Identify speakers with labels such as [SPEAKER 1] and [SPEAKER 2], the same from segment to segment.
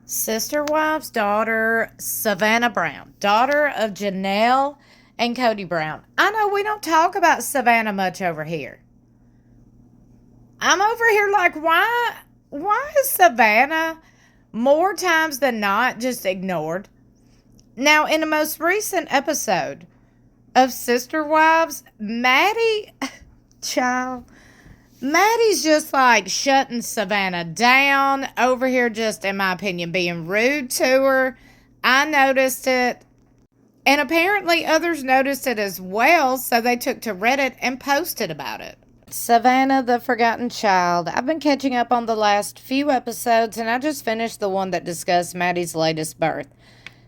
[SPEAKER 1] Sister Wives' daughter, Savanah Brown, daughter of Janelle and Cody Brown. I know we don't talk about Savanah much over here. I'm over here like, why is Savanah more times than not just ignored? Now, in the most recent episode of Sister Wives, Maddie's just like shutting Savanah down over here, just in my opinion, being rude to her. I noticed it. And apparently others noticed it as well, so they took to Reddit and posted about it. Savanah, the Forgotten Child. I've been catching up on the last few episodes, and I just finished the one that discussed Maddie's latest birth.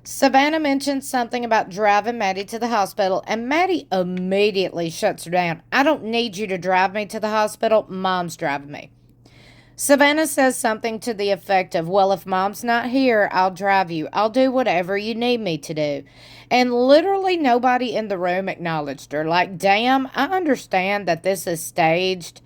[SPEAKER 1] Savanah mentioned something about driving Maddie to the hospital, and Maddie immediately shuts her down. I don't need you to drive me to the hospital. Mom's driving me. Savanah says something to the effect of, well, if Mom's not here, I'll drive you. I'll do whatever you need me to do. And literally nobody in the room acknowledged her. Like, damn, I understand that this is staged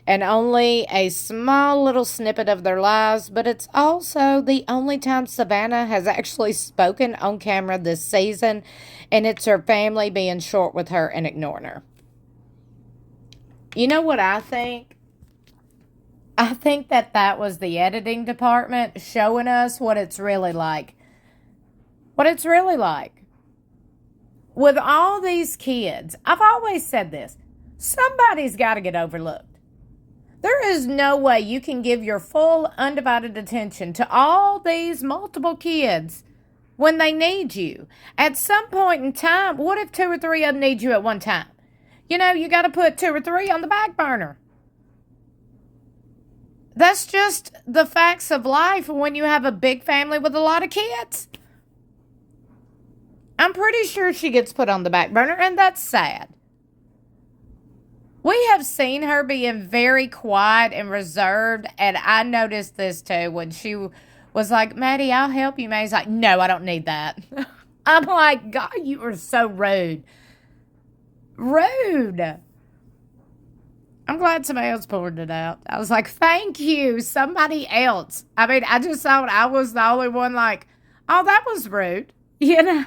[SPEAKER 1] and only a small little snippet of their lives, but it's also the only time Savanah has actually spoken on camera this season, and it's her family being short with her and ignoring her. You know what I think? I think that was the editing department showing us what it's really like. What it's really like. With all these kids, I've always said this, somebody's got to get overlooked. There is no way you can give your full undivided attention to all these multiple kids when they need you. At some point in time, what if 2 or 3 of them need you at one time? You know, you got to put 2 or 3 on the back burner. That's just the facts of life when you have a big family with a lot of kids. I'm pretty sure she gets put on the back burner, and that's sad. We have seen her being very quiet and reserved, and I noticed this too when she was like, Maddie, I'll help you. Maddie's like, no, I don't need that. I'm like, God, you are so rude. Rude. I'm glad somebody else poured it out. I was like, thank you, somebody else. I mean, I just thought I was the only one like, oh, that was rude. You know?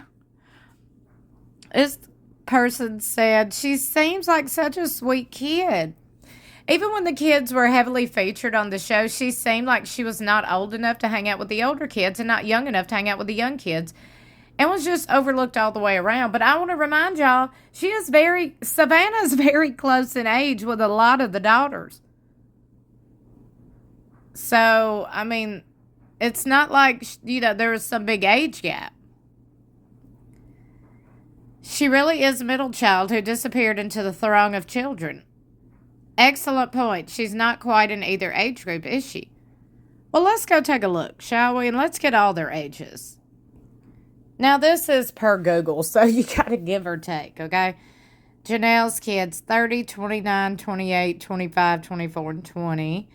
[SPEAKER 1] This person said, she seems like such a sweet kid. Even when the kids were heavily featured on the show, she seemed like she was not old enough to hang out with the older kids and not young enough to hang out with the young kids. And was just overlooked all the way around. But I want to remind y'all, Savanah's very close in age with a lot of the daughters. So, I mean, it's not like, you know, there was some big age gap. She really is a middle child who disappeared into the throng of children. Excellent point. She's not quite in either age group, is she? Well, let's go take a look, shall we? And let's get all their ages. Now, this is per Google, so you got to give or take, okay? Janelle's kids, 30, 29, 28, 25, 24, and 20.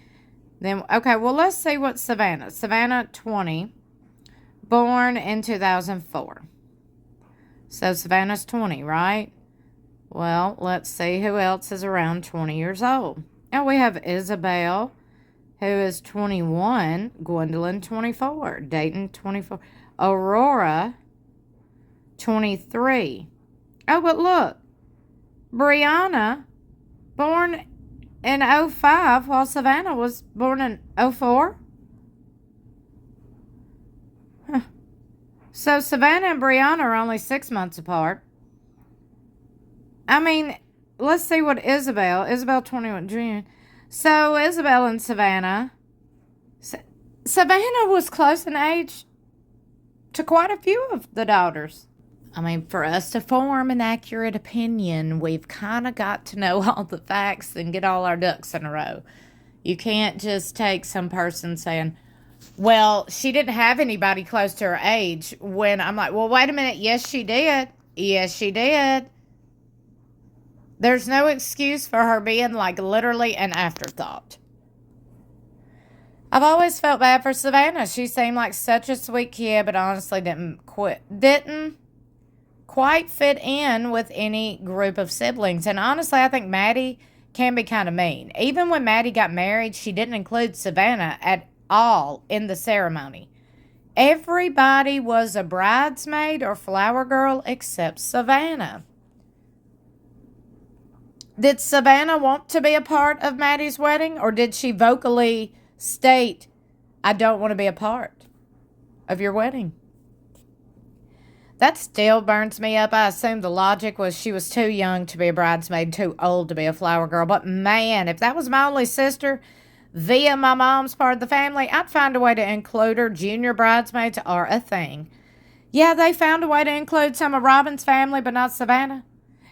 [SPEAKER 1] Then, okay, well, let's see what Savanah. Savanah, 20, born in 2004. So, Savanah's 20, right? Well, let's see who else is around 20 years old. Now, we have Isabel, who is 21, Gwendolyn, 24, Dayton, 24, Aurora, 23. Oh, but look, Brianna, born in 05, while Savanah was born in 04. Huh. So Savanah and Brianna are only 6 months apart. I mean, let's see what Isabel 21, June. So Isabel and Savanah was close in age to quite a few of the daughters. I mean, for us to form an accurate opinion, we've kind of got to know all the facts and get all our ducks in a row. You can't just take some person saying, well, she didn't have anybody close to her age, when I'm like, well, wait a minute. Yes, she did. Yes, she did. There's no excuse for her being like literally an afterthought. I've always felt bad for Savanah. She seemed like such a sweet kid, but honestly didn't quite fit in with any group of siblings. And honestly, I think Maddie can be kind of mean. Even when Maddie got married, she didn't include Savanah at all in the ceremony. Everybody was a bridesmaid or flower girl except Savanah. Did Savanah want to be a part of Maddie's wedding, or did she vocally state, I don't want to be a part of your wedding? That still burns me up. I assume the logic was she was too young to be a bridesmaid, too old to be a flower girl. But man, if that was my only sister via my mom's part of the family, I'd find a way to include her. Junior bridesmaids are a thing. Yeah, they found a way to include some of Robin's family, but not Savanah.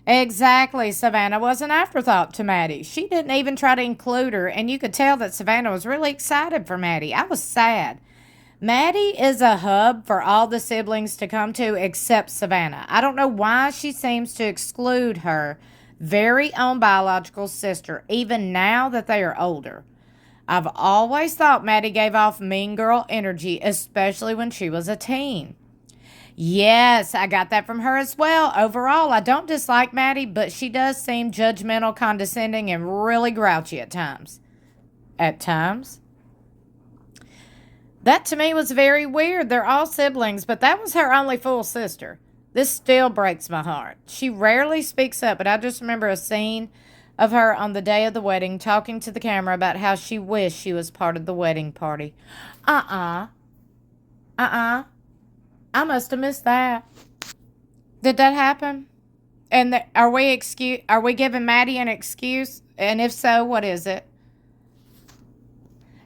[SPEAKER 1] Exactly. Savanah was an afterthought to Maddie. She didn't even try to include her, and you could tell that Savanah was really excited for Maddie. I was sad. Maddie is a hub for all the siblings to come to except Savanah. I don't know why she seems to exclude her very own biological sister, even now that they are older. I've always thought Maddie gave off mean girl energy, especially when she was a teen. Yes, I got that from her as well. Overall, I don't dislike Maddie, but she does seem judgmental, condescending, and really grouchy at times. At times? That to me was very weird. They're all siblings, but that was her only full sister. This still breaks my heart. She rarely speaks up, but I just remember a scene of her on the day of the wedding talking to the camera about how she wished she was part of the wedding party. I must have missed that. Did that happen? And are we giving Maddie an excuse? And if so, what is it?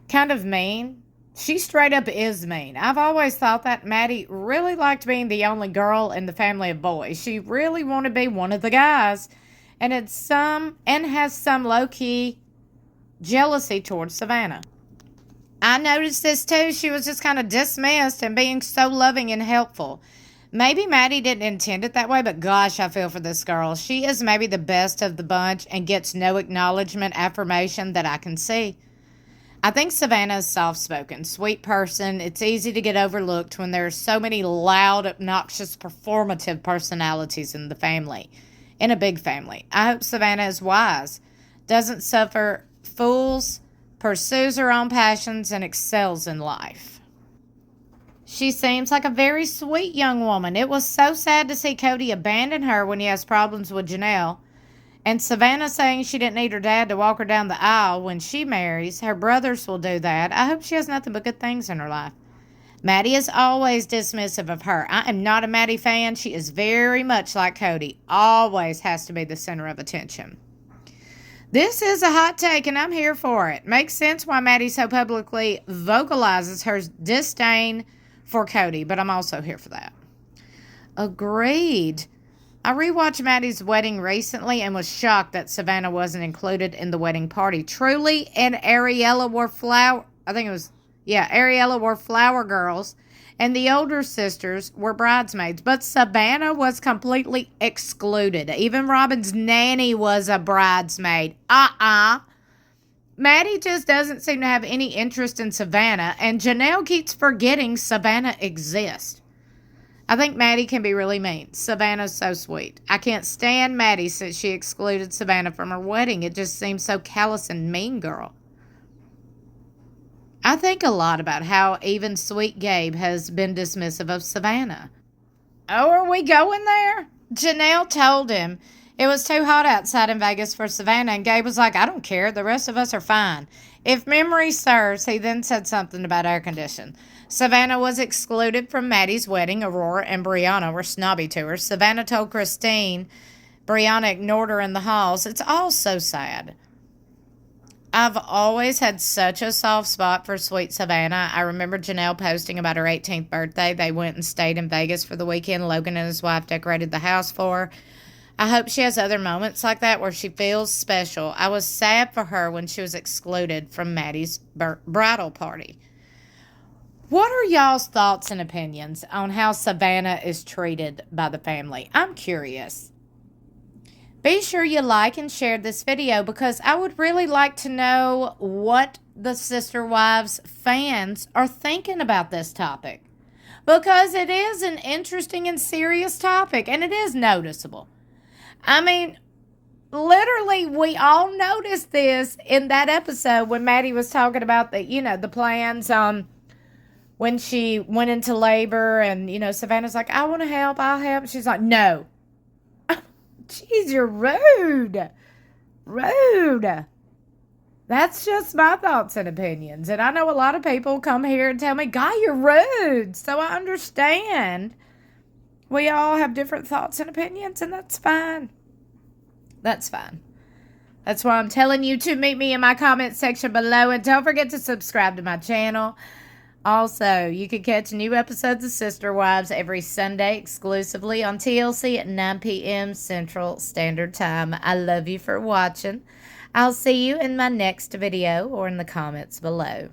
[SPEAKER 1] Kind of mean. She straight up is mean. I've always thought that Maddie really liked being the only girl in the family of boys. She really wanted to be one of the guys, and has some low-key jealousy towards Savanah. I noticed this too. She was just kind of dismissed and being so loving and helpful. Maybe Maddie didn't intend it that way, but gosh, I feel for this girl. She is maybe the best of the bunch and gets no acknowledgement, affirmation that I can see. I think Savanah is soft-spoken, sweet person. It's easy to get overlooked when there are so many loud, obnoxious, performative personalities in the family, in a big family. I hope Savanah is wise, doesn't suffer fools, pursues her own passions, and excels in life. She seems like a very sweet young woman. It was so sad to see Cody abandon her when he has problems with Janelle. And Savanah saying she didn't need her dad to walk her down the aisle when she marries. Her brothers will do that. I hope she has nothing but good things in her life. Maddie is always dismissive of her. I am not a Maddie fan. She is very much like Cody. Always has to be the center of attention. This is a hot take, and I'm here for it. Makes sense why Maddie so publicly vocalizes her disdain for Cody, but I'm also here for that. Agreed. I rewatched Maddie's wedding recently and was shocked that Savanah wasn't included in the wedding party. Truly, and Ariella wore flower girls, and the older sisters were bridesmaids. But Savanah was completely excluded. Even Robin's nanny was a bridesmaid. Maddie just doesn't seem to have any interest in Savanah, and Janelle keeps forgetting Savanah exists. I think Maddie can be really mean. Savannah's so sweet. I can't stand Maddie since she excluded Savanah from her wedding. It just seems so callous and mean girl. I think a lot about how even sweet Gabe has been dismissive of Savanah. Oh, are we going there? Janelle told him it was too hot outside in Vegas for Savanah, and Gabe was like, I don't care. The rest of us are fine. If memory serves, he then said something about air condition. Savanah was excluded from Maddie's wedding. Aurora and Brianna were snobby to her. Savanah told Christine Brianna ignored her in the halls. It's all so sad. I've always had such a soft spot for sweet Savanah. I remember Janelle posting about her 18th birthday. They went and stayed in Vegas for the weekend. Logan and his wife decorated the house for her. I hope she has other moments like that where she feels special. I was sad for her when she was excluded from Maddie's bridal party. What are y'all's thoughts and opinions on how Savanah is treated by the family? I'm curious. Be sure you like and share this video because I would really like to know what the Sister Wives fans are thinking about this topic. Because it is an interesting and serious topic, and it is noticeable. I mean, literally, we all noticed this in that episode when Maddie was talking about the plans on when she went into labor and, you know, Savannah's like, I want to help, I'll help. She's like, no. Jeez, you're rude. Rude. That's just my thoughts and opinions. And I know a lot of people come here and tell me, God, you're rude. So I understand. We all have different thoughts and opinions, and that's fine. That's fine. That's why I'm telling you to meet me in my comment section below. And don't forget to subscribe to my channel. Also, you can catch new episodes of Sister Wives every Sunday exclusively on TLC at 9 p.m. Central Standard Time. I love you for watching. I'll see you in my next video or in the comments below.